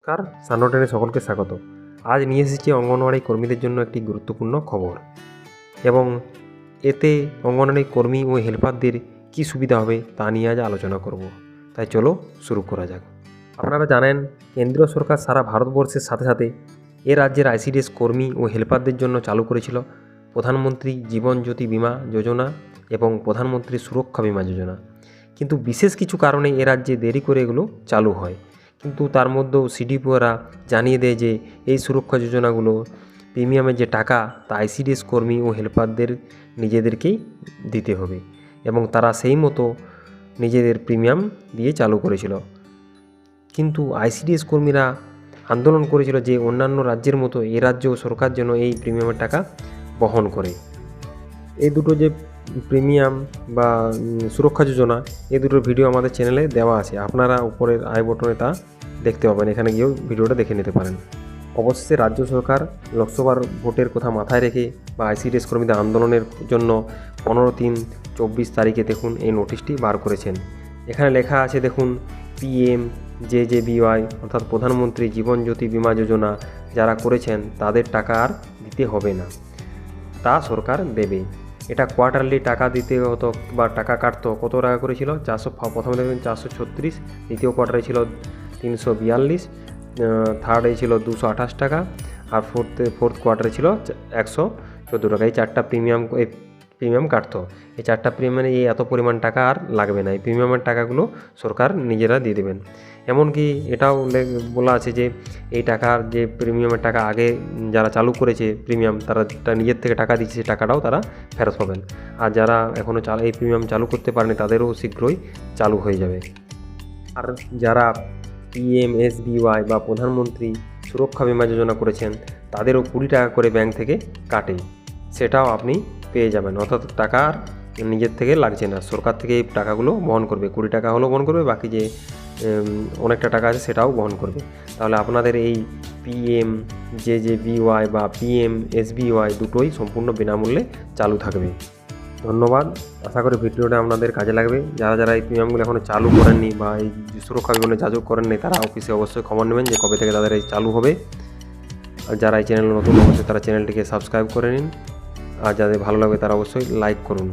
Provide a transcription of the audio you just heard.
নমস্কার, সানটেনে সকলকে স্বাগত। আজ নিয়ে এসেছি অঙ্গনওয়াড়ি কর্মীদের জন্য একটি গুরুত্বপূর্ণ খবর এবং এতে অঙ্গনওয়াড়ি কর্মী ও হেল্পারদের কী সুবিধা হবে তা নিয়ে আজ আলোচনা করব। তাই চলো শুরু করা যাক। আপনারা জানেন, কেন্দ্রীয় সরকার সারা ভারতবর্ষের সাথে সাথে এ রাজ্যের আইসিডিএস কর্মী ও হেল্পারদের জন্য চালু করেছিল প্রধানমন্ত্রী জীবন জ্যোতি বিমা যোজনা এবং প্রধানমন্ত্রী সুরক্ষা বিমা যোজনা। কিন্তু বিশেষ কিছু কারণে এ রাজ্যে দেরি করে এগুলো চালু হয়। কিন্তু তার মধ্যেও সিডিপিওরা জানিয়ে দেয় যে এই সুরক্ষা যোজনাগুলো প্রিমিয়ামের যে টাকা তা আইসিডিএস কর্মী ও হেল্পারদের নিজেদেরকেই দিতে হবে এবং তারা সেই মতো নিজেদের প্রিমিয়াম দিয়ে চালু করেছিল। কিন্তু আইসিডিএস কর্মীরা আন্দোলন করেছিল যে অন্যান্য রাজ্যের মতো এ রাজ্যেও সরকার যেন এই প্রিমিয়ামের টাকা বহন করে। এই দুটো যে প্রিমিয়াম বা সুরক্ষা যোজনা, এই দুটোর ভিডিও আমাদের চ্যানেলে দেওয়া আছে, আপনারা উপরের আই বটনে তা দেখতে পাবেন, এখানে গিয়েও ভিডিওটা দেখে নিতে পারেন। অবশেষে রাজ্য সরকার লোকসভার ভোটের কথা মাথায় রেখে বা আইসিডিএস কর্মীদের আন্দোলনের জন্য 15/3/24 তারিখে দেখুন এই নোটিশটি বার করেছেন। এখানে লেখা আছে দেখুন, PMJJBY অর্থাৎ প্রধানমন্ত্রী জীবন জ্যোতি বিমা যোজনা যারা করেছেন তাদের টাকা আর দিতে হবে না, তা সরকার দেবে। এটা কোয়ার্টারলি টাকা দিতে হতো বা টাকা কাটতো। কত টাকা করেছিল? 400, প্রথমে দেখবেন 436, দ্বিতীয় কোয়ার্টারে ছিল 342, থার্ডে ছিল 228 টাকা, আর ফোর্থ কোয়ার্টারে ছিল 114 টাকা। এই চারটা প্রিমিয়াম কাটতো। এই চারটা প্রিমিয়ামে এই এত পরিমাণ টাকা আর লাগবে না, এই প্রিমিয়ামের টাকাগুলো সরকার নিজেরা দিয়ে দেবেন। এমনকি এটাও বলা আছে যে এই টাকার যে প্রিমিয়ামের টাকা আগে যারা চালু করেছে প্রিমিয়াম, তারা নিজের থেকে টাকা দিচ্ছে, সেই টাকাটাও তারা ফেরত পাবেন। আর যারা এখনও এই প্রিমিয়াম চালু করতে পারেনি তাদেরও শীঘ্রই চালু হয়ে যাবে। আর যারা PMSBY বা প্রধানমন্ত্রী সুরক্ষা বিমা যোজনা করেছেন তাদেরও 20 টাকা করে ব্যাংক থেকে কাটে, সেটাও আপনি পেয়ে যাবেন। অর্থাৎ টাকা আর নিজের থেকে লাগছে না, সরকার থেকে এই টাকাগুলো বহন করবে। 20 টাকা হলেও বহন করবে, বাকি যে অনেকটা টাকা আছে সেটাও বহন করবে। তাহলে আপনাদের এই PMJJBY বা PMSBY দুটোই সম্পূর্ণ বিনামূল্যে চালু থাকবে। ধন্যবাদ, আশা করি ভিডিওটা আপনাদের কাজে লাগবে। যারা এই প্রিমিয়ামগুলো এখনও চালু করেননি বা এই সুরক্ষা বিমানে যাজক করেননি, তারা অফিসে অবশ্যই খবর নেবেন যে কবে থেকে তাদের এই চালু হবে। আর যারা এই চ্যানেল নতুন অবশ্যই তারা চ্যানেলটিকে সাবস্ক্রাইব করে নিন, আর যাদের ভালো লাগবে তারা অবশ্যই লাইক করুন।